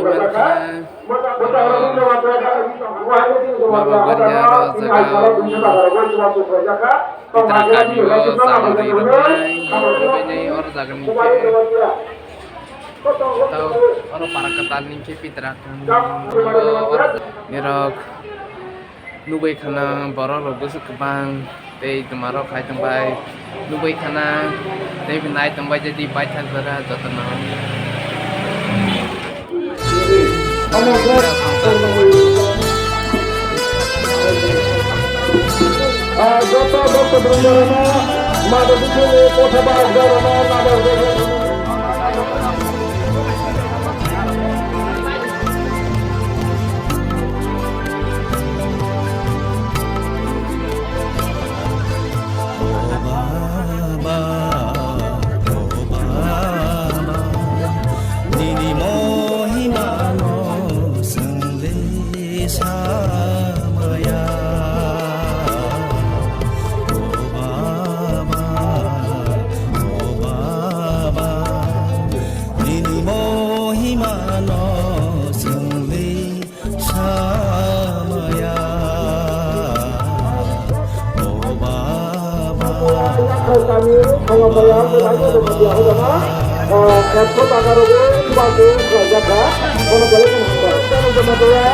pariman ka mabagwarya zagaw pitra kami salari ramai ini or zagan tahu or para ketan ninche pitra kami nirok nubai khana borok rok busuk kebang tei tumarok khai tangbai nubai khana tei binai tangbai jadi baithan bara jotna Jota Dr. Brahmana, Mada Bukule, Potaba, Garana, Mada kami pengambilan berlainan dengan dia udama ekspor agarogo bagi kerajaan pengambilan hamba dan kemudian ya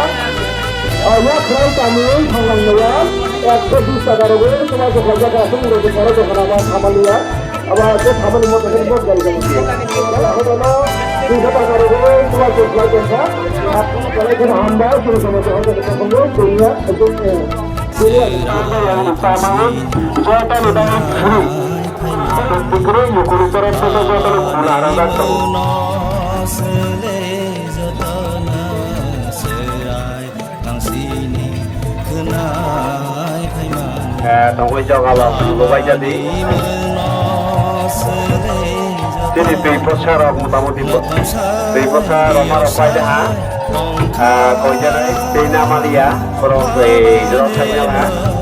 kerajaan kami pengambilan ekspor di agarogo cuma kerajaan semua di negara dengan kamalia apa itu kami mau terima dari kami kalau udama di agarogo cuma kerajaan pengambilan hamba sudah sama-sama dengan pengurus dunia tentunya yang pertama jota udama Tikrai yukuri terang terang terang bulan datang. Tunggu jauh kalau lupa jadi. Jadi people cara mutamu tipe. People cara marah pada kau jadi Tina Malia, kalau kau jelas saya lah.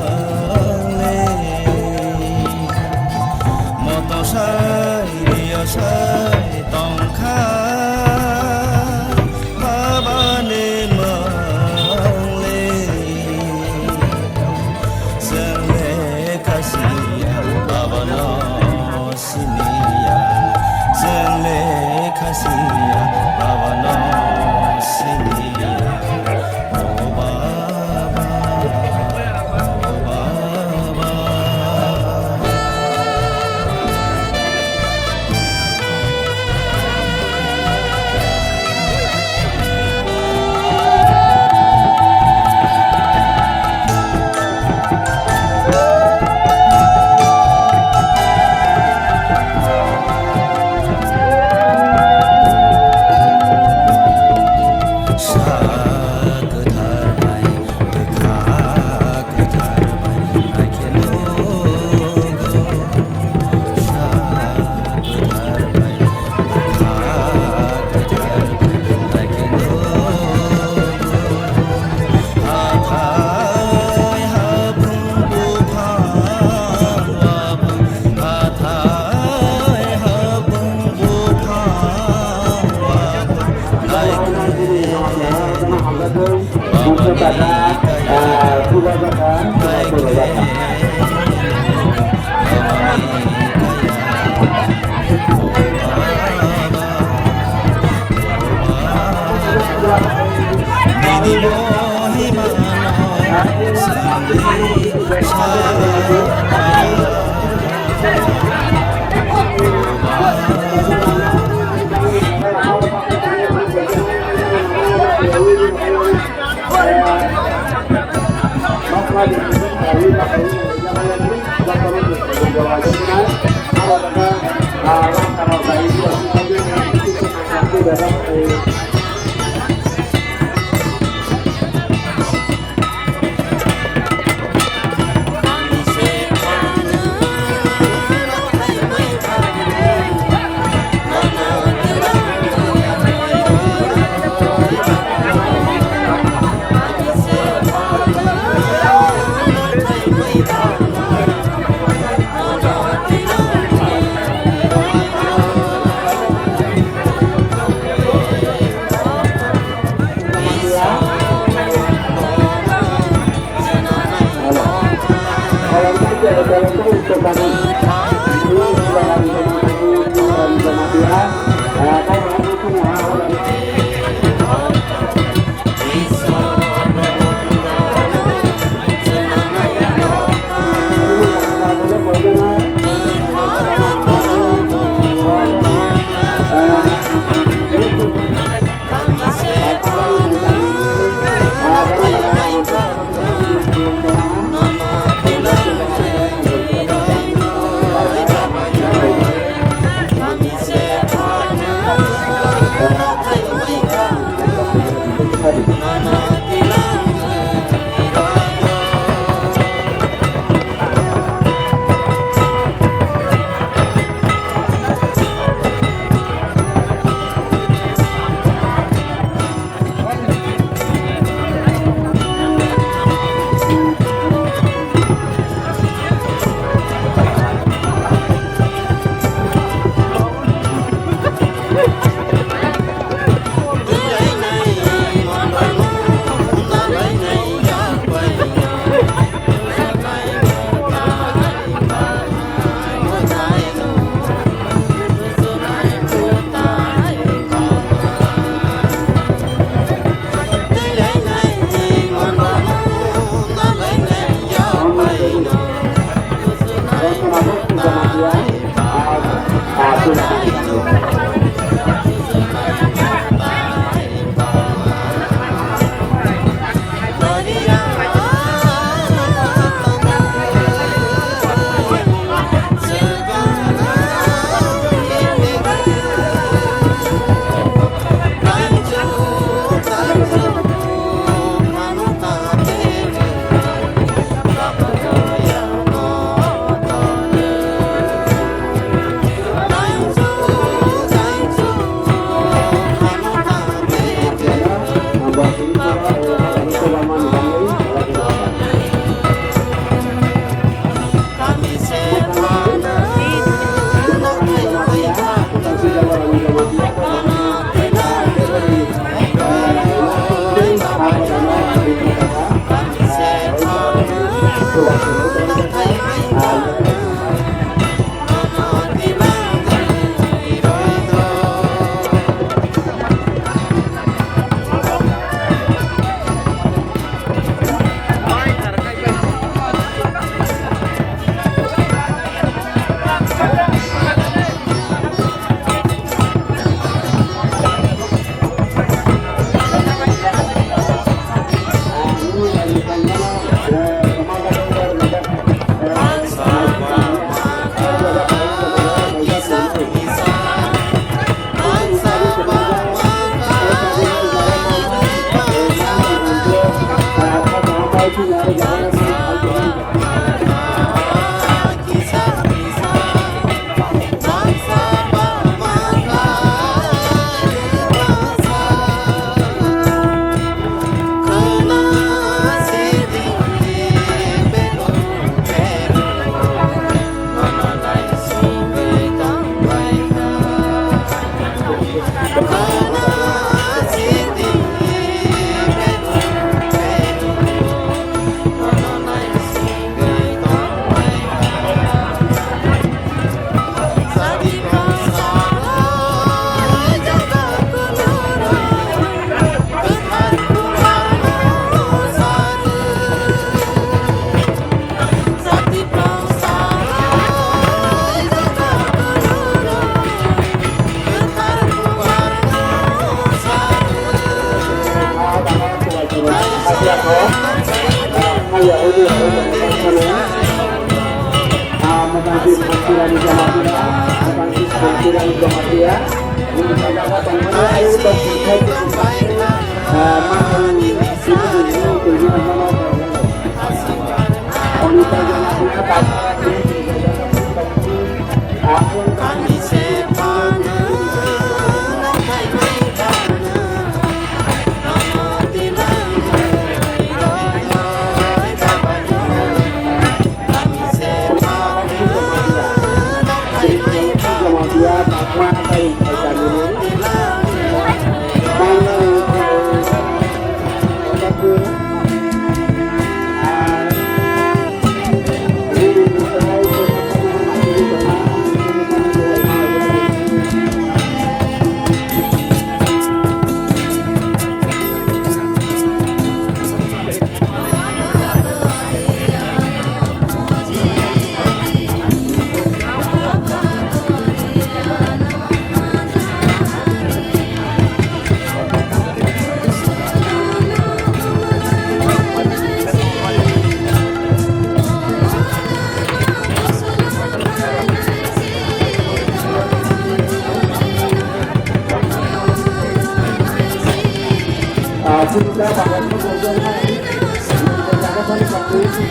menjalankan untuk kami ini dalam jemaah dia juga bahkan kemudian jangan sampai seperti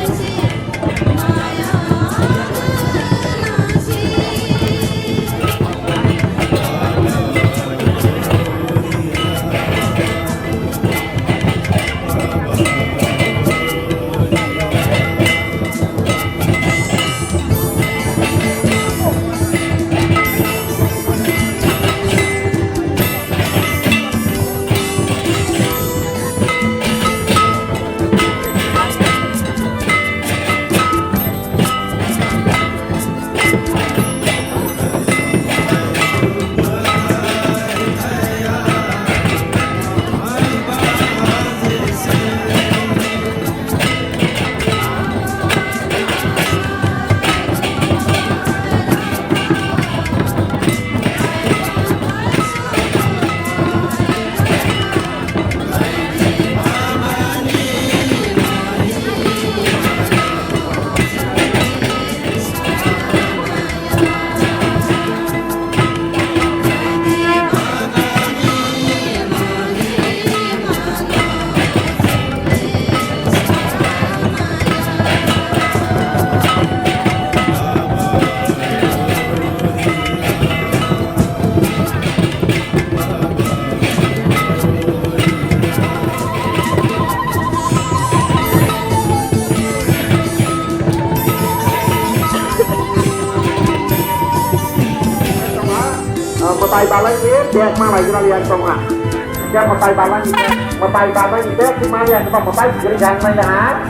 một tay bà lấy nhé, đẹp mà lại ra liền không ạ? Cho một tay bà lấy nhé, một tay bà lấy nhé, thì mà liền còn một tay chỉ dành này là hả?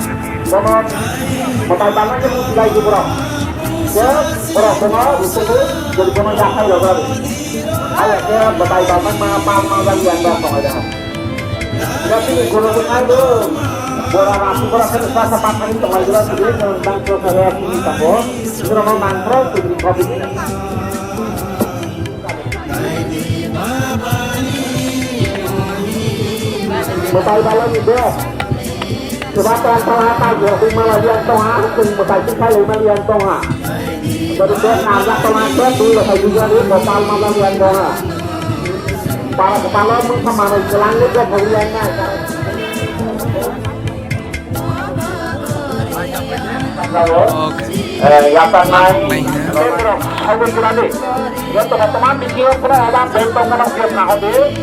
Một tay bà lấy nhé, cũng đây cũng được. Chứ, bro, không có, thì không biết, jadi không có thay được rồi. Hay là cái một tay bà lấy mà ra liền được rồi đó. Jadi kalau dengan itu, orang aku merasa rasa pakai itu lagi lah sendiri tentang saya ini tahu. Itu orang mangkro itu covid ini. Một tay ba lên nhìn được, từ ba toàn sau hai tay của mình mà là liên tông á, từng một tay chính tay lấy mà liên tông à, rồi được biết làm ra tông á chết đi là phải đi ra đến một tay mà là liên tông à, para kepala pun sama dengan langit dan hariannya. Yang naik, aku bilang ni, yang teman-teman dikira pernah ada bentong orang siap nak hadir.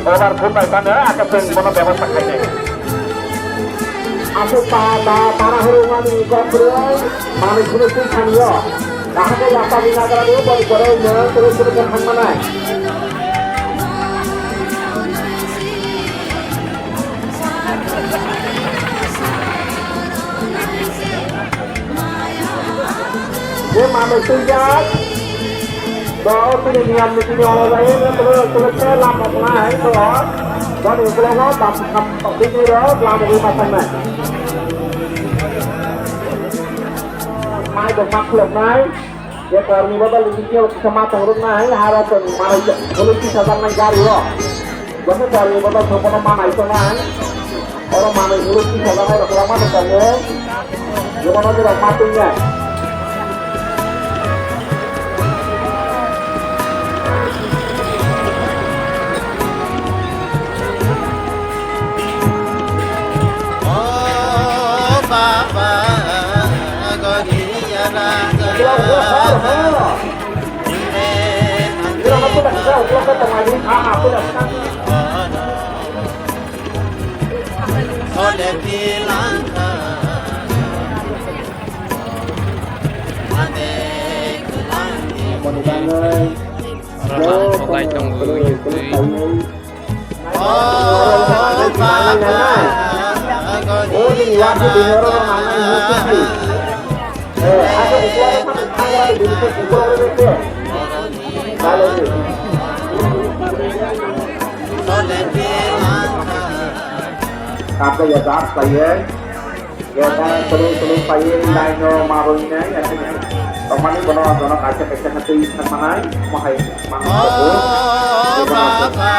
Orang pun baik sana akan pernah bebas pakai ni. Aku para hurungan ini kau beri, mana sudah pun kaya. Dah ada yang apa bina kerana dia boleh berenya terus ke mana? Dia mana tunjuk, bahawa punya niat mesti orang lain terus lama naik terus, dan itu kalau tak ini terus lama di mana? Mai bermak naik, dia kalau ni bawa lagi dia sama turun naik harap tu mana kalau kita sedang mencari loh, jadi kalau ni bawa semua mana itu naik, orang mana itu kita sedang orang lama tu tanya, dia mana tu matinya. Mulai tunggu Oh, ini wajib diorang mana ini sih? Ada ukuran apa? Ada di sini ukuran itu. Kalau itu. Apa ya tak saya? Ya kan terus saya dino marunya ya. Teman ini benar kaca nanti mana? Mahai mana? Oh, Bapa,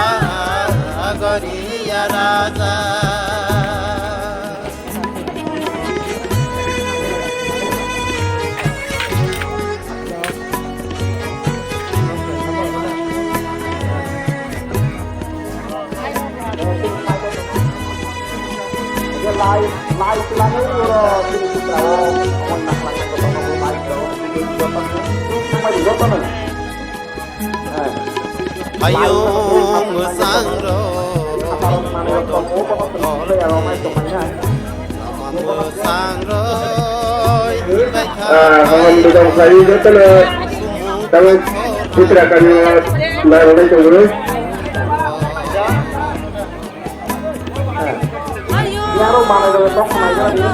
Agariya Raja. silangnya uro sini kita ngomong nak langit ke bawah rumah itu ini juga cuma juga kan Ayung sang ro kalau mana yang kamu kok perlu ya rumah itu mana sang ro hangam bidang saya itu lah tangan putra kami lain itu guru ya rumah itu tok mana dia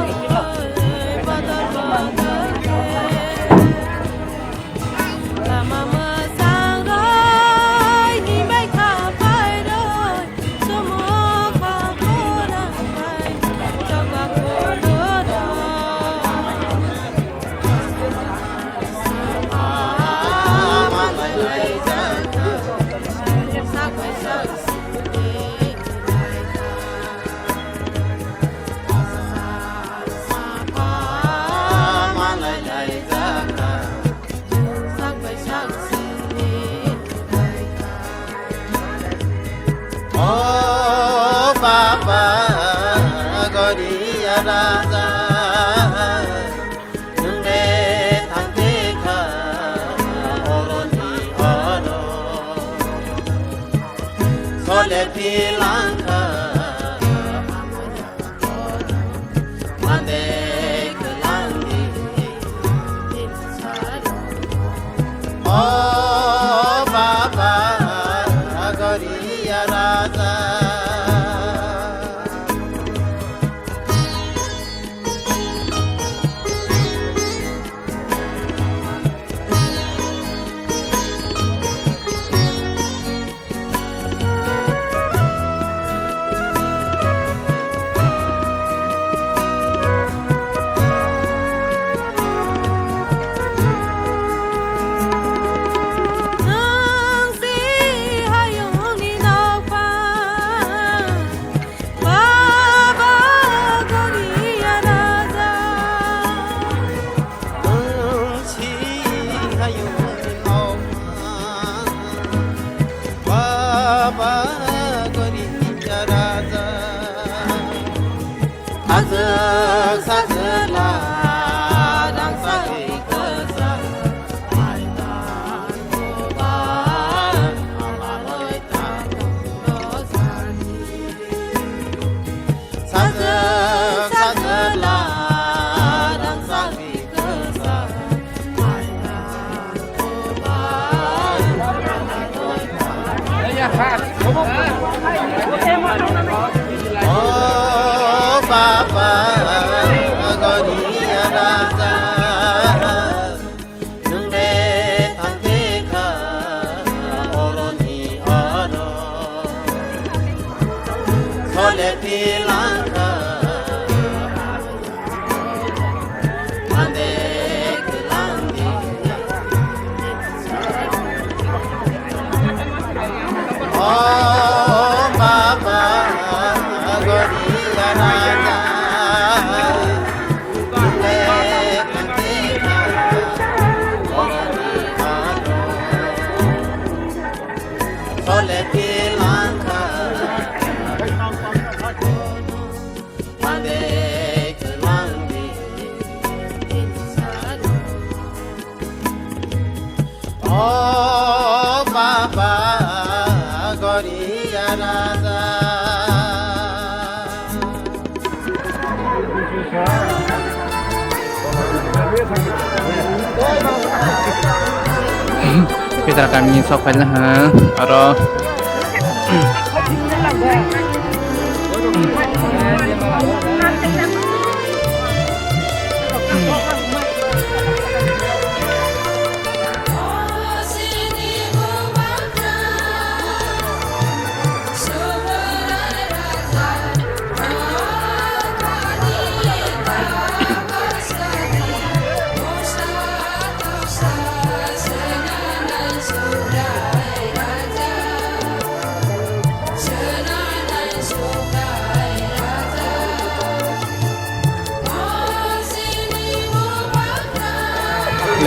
Kita akan menyisok aja ha atau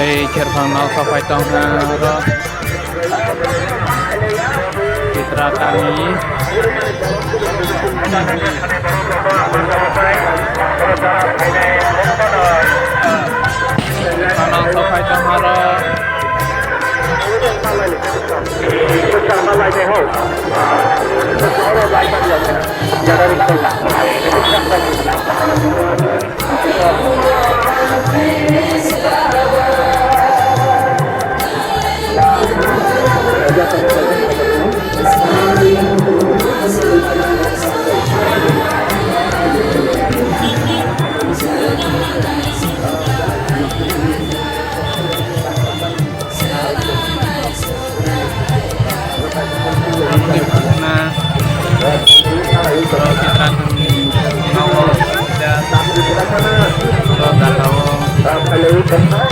lấy chèr phang mau so phải tông ha rồi Citra kami Kanang Sokhay Tamara. Nah, kalau kita mau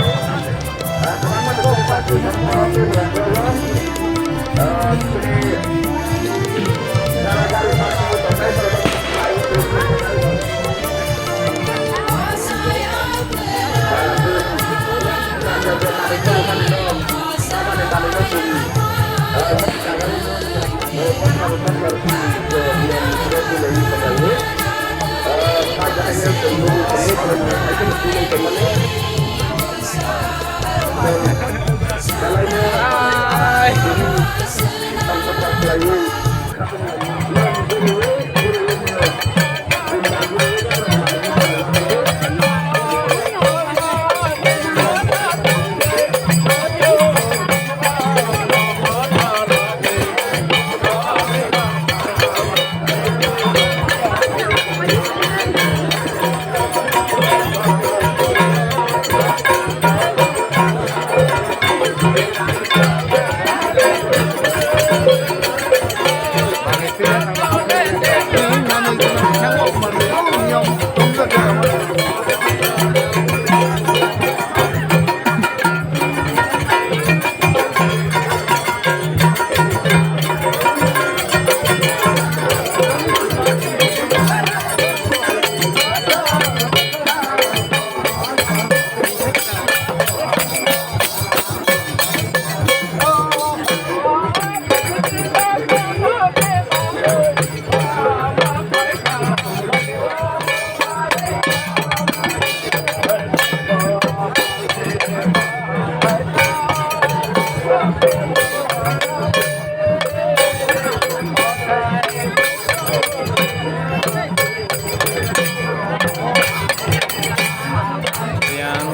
yang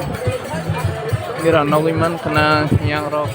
kira nawiman kena yang rock